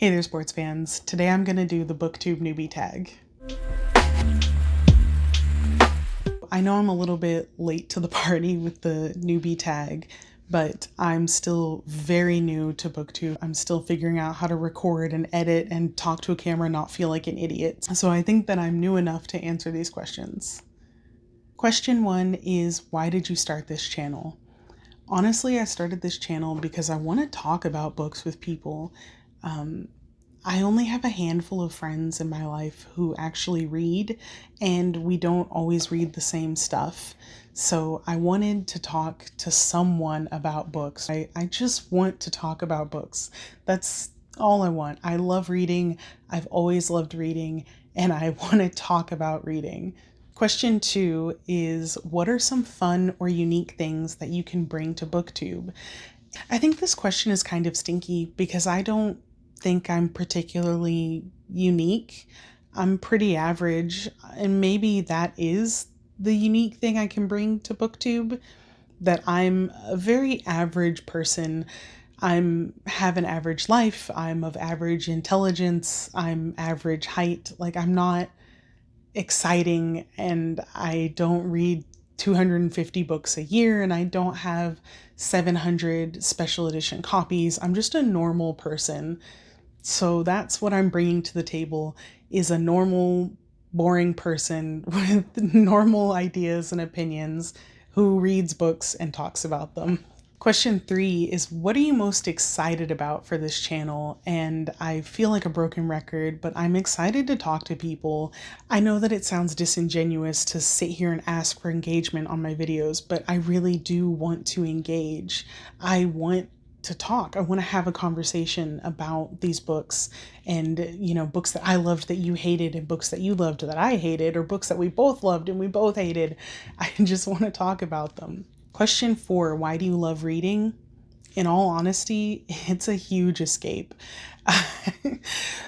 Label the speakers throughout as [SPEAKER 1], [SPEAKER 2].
[SPEAKER 1] Hey there, sports fans. Today I'm going to do the booktube newbie tag. I know I'm a little bit late to the party with the newbie tag, but I'm still very new to booktube. I'm still figuring out how to record and edit and talk to a camera and not feel like an idiot. So I think that I'm new enough to answer these questions. Question 1 is, why did you start this channel? Honestly, I started this channel because I want to talk about books with people. I only have a handful of friends in my life who actually read, and we don't always read the same stuff. So I wanted to talk to someone about books. I just want to talk about books. That's all I want. I love reading. I've always loved reading, and I want to talk about reading. Question 2 is, what are some fun or unique things that you can bring to booktube? I think this question is kind of stinky because I don't think I'm particularly unique. I'm pretty average, and maybe that is the unique thing I can bring to booktube, that I'm a very average person. Have an average life. I'm of average intelligence. I'm average height. Like, I'm not exciting, and I don't read 250 books a year, and I don't have 700 special edition copies. I'm just a normal person. So that's what I'm bringing to the table, is a normal, boring person with normal ideas and opinions who reads books and talks about them. Question 3 is, what are you most excited about for this channel? And I feel like a broken record, but I'm excited to talk to people. I know that it sounds disingenuous to sit here and ask for engagement on my videos, but I really do want to engage. I want to talk. I want to have a conversation about these books, and, books that I loved that you hated, and books that you loved that I hated, or books that we both loved and we both hated. I just want to talk about them. Question 4, why do you love reading? In all honesty, it's a huge escape.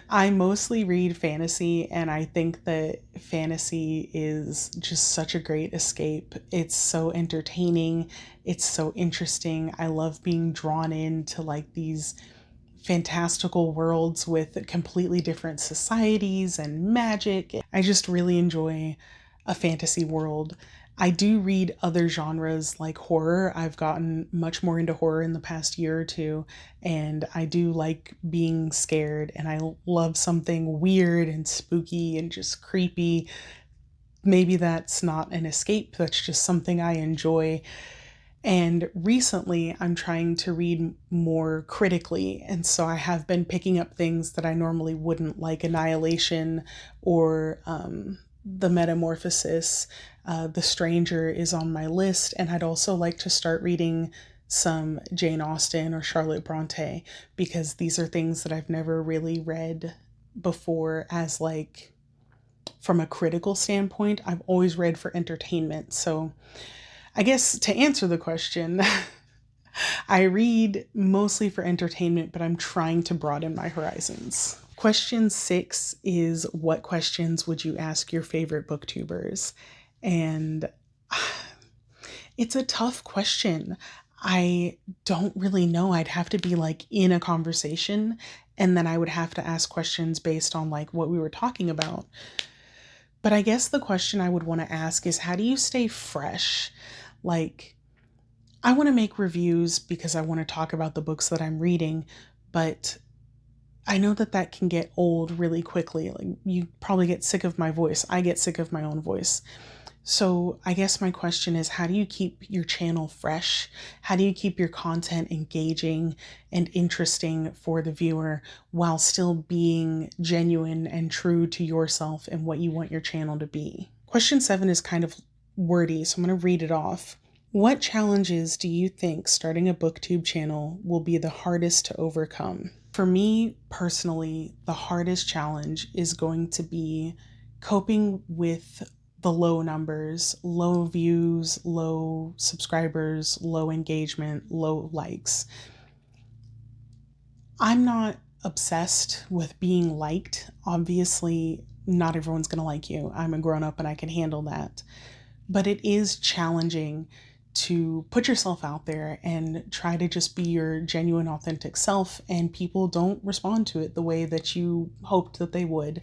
[SPEAKER 1] I mostly read fantasy, and I think that fantasy is just such a great escape. It's so entertaining. It's so interesting. I love being drawn into like these fantastical worlds with completely different societies and magic. I just really enjoy a fantasy world. I do read other genres like horror. I've gotten much more into horror in the past year or two, and I do like being scared, and I love something weird and spooky and just creepy. Maybe that's not an escape, that's just something I enjoy. And recently, I'm trying to read more critically, and so I have been picking up things that I normally wouldn't, like Annihilation or The Metamorphosis. The Stranger is on my list, and I'd also like to start reading some Jane Austen or Charlotte Bronte, because these are things that I've never really read before as like from a critical standpoint. I've always read for entertainment. So I guess to answer the question, I read mostly for entertainment, but I'm trying to broaden my horizons. Question 6 is, what questions would you ask your favorite booktubers? And it's a tough question. I don't really know. I'd have to be like in a conversation, and then I would have to ask questions based on like what we were talking about. But I guess the question I would want to ask is, how do you stay fresh? Like, I want to make reviews because I want to talk about the books that I'm reading, but I know that that can get old really quickly. Like, you probably get sick of my voice. I get sick of my own voice. So I guess my question is, how do you keep your channel fresh? How do you keep your content engaging and interesting for the viewer while still being genuine and true to yourself and what you want your channel to be? Question 7 is kind of wordy, so I'm going to read it off. What challenges do you think starting a booktube channel will be the hardest to overcome? For me personally, the hardest challenge is going to be coping with the low numbers, low views, low subscribers, low engagement, low likes. I'm not obsessed with being liked. Obviously, not everyone's going to like you. I'm a grown up and I can handle that. But it is challenging to put yourself out there and try to just be your genuine, authentic self, and people don't respond to it the way that you hoped that they would.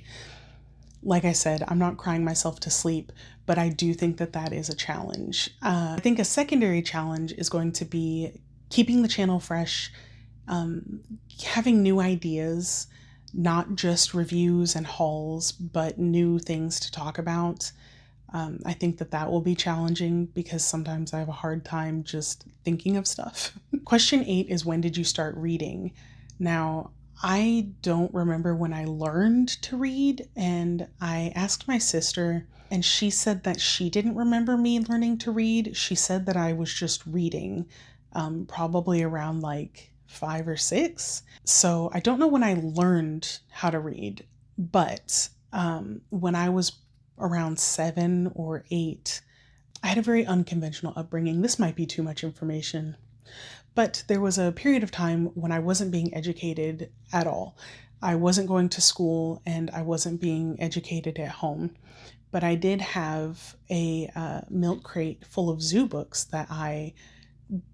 [SPEAKER 1] Like I said, I'm not crying myself to sleep, but I do think that that is a challenge. I think a secondary challenge is going to be keeping the channel fresh, having new ideas, not just reviews and hauls, but new things to talk about. I think that that will be challenging because sometimes I have a hard time just thinking of stuff. Question 8 is, when did you start reading? Now, I don't remember when I learned to read, and I asked my sister, and she said that she didn't remember me learning to read. She said that I was just reading, probably around like 5 or 6. So I don't know when I learned how to read, but when I was around 7 or 8, I had a very unconventional upbringing. This might be too much information, but there was a period of time when I wasn't being educated at all. I wasn't going to school and I wasn't being educated at home, but I did have a milk crate full of zoo books that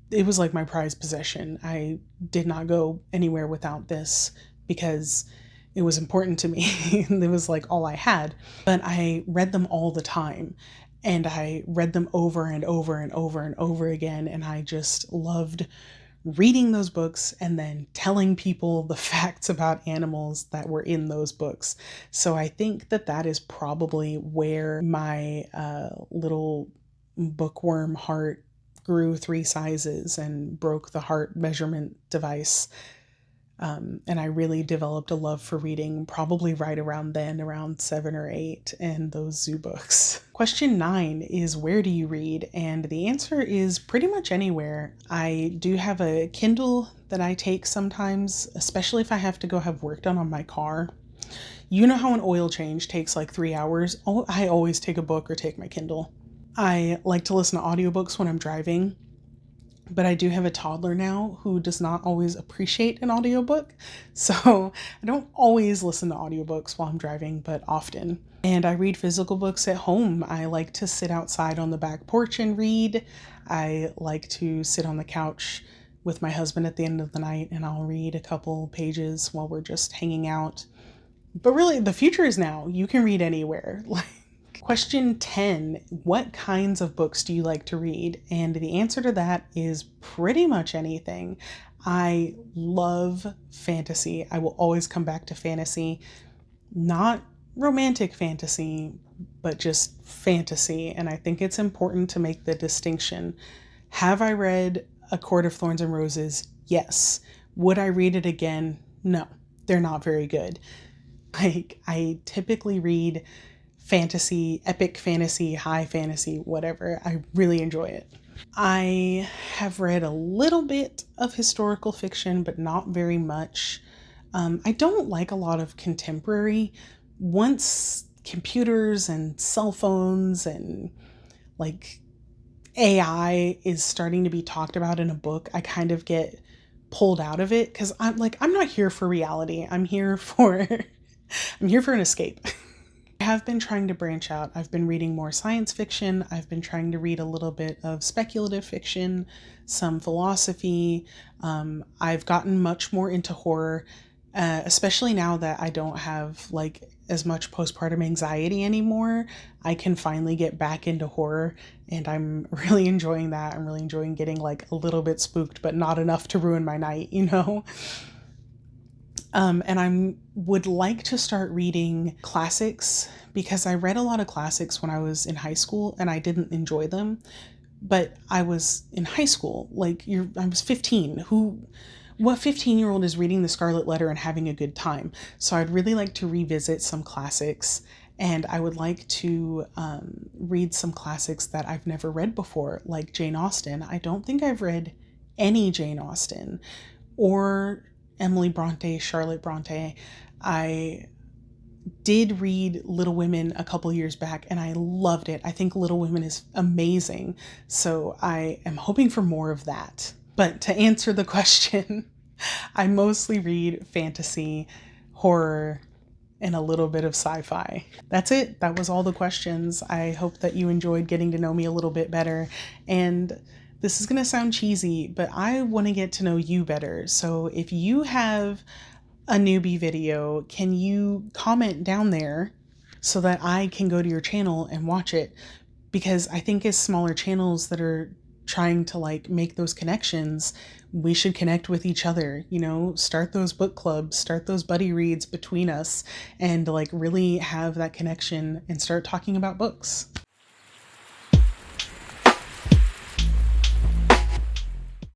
[SPEAKER 1] it was like my prized possession. I did not go anywhere without this because it was important to me. It was like all I had, but I read them all the time, and I read them over and over and over and over again. And I just loved reading those books and then telling people the facts about animals that were in those books. So I think that that is probably where my little bookworm heart grew 3 sizes and broke the heart measurement device. And I really developed a love for reading probably right around then, around 7 or 8, and those zoo books. Question 9 is, where do you read? And the answer is pretty much anywhere. I do have a Kindle that I take sometimes, especially if I have to go have work done on my car. You know how an oil change takes like 3 hours? I always take a book or take my Kindle. I like to listen to audiobooks when I'm driving, but I do have a toddler now who does not always appreciate an audiobook. So I don't always listen to audiobooks while I'm driving, but often. And I read physical books at home. I like to sit outside on the back porch and read. I like to sit on the couch with my husband at the end of the night, and I'll read a couple pages while we're just hanging out. But really, the future is now. You can read anywhere. Question 10, what kinds of books do you like to read? And the answer to that is pretty much anything. I love fantasy. I will always come back to fantasy. Not romantic fantasy, but just fantasy. And I think it's important to make the distinction. Have I read A Court of Thorns and Roses? Yes. Would I read it again? No. They're not very good. I typically read fantasy, epic fantasy, high fantasy, whatever. I really enjoy it. I have read a little bit of historical fiction, but not very much. I don't like a lot of contemporary. Once computers and cell phones and like AI is starting to be talked about in a book, I kind of get pulled out of it because I'm not here for reality. I'm here for an escape. I have been trying to branch out. I've been reading more science fiction. I've been trying to read a little bit of speculative fiction, some philosophy. I've gotten much more into horror, especially now that I don't have like as much postpartum anxiety anymore. I can finally get back into horror, and I'm really enjoying that. I'm really enjoying getting like a little bit spooked, but not enough to ruin my night, you know? And I would like to start reading classics because I read a lot of classics when I was in high school and I didn't enjoy them. But I was in high school, I was 15. What 15-year-old is reading The Scarlet Letter and having a good time? So I'd really like to revisit some classics, and I would like to read some classics that I've never read before, like Jane Austen. I don't think I've read any Jane Austen, or Emily Bronte, Charlotte Bronte. I did read Little Women a couple years back and I loved it. I think Little Women is amazing. So I am hoping for more of that. But to answer the question, I mostly read fantasy, horror, and a little bit of sci-fi. That's it. That was all the questions. I hope that you enjoyed getting to know me a little bit better. And This is going to sound cheesy, but I want to get to know you better. So if you have a newbie video, can you comment down there so that I can go to your channel and watch it? Because I think as smaller channels that are trying to like make those connections, we should connect with each other, you know, start those book clubs, start those buddy reads between us, and like really have that connection and start talking about books.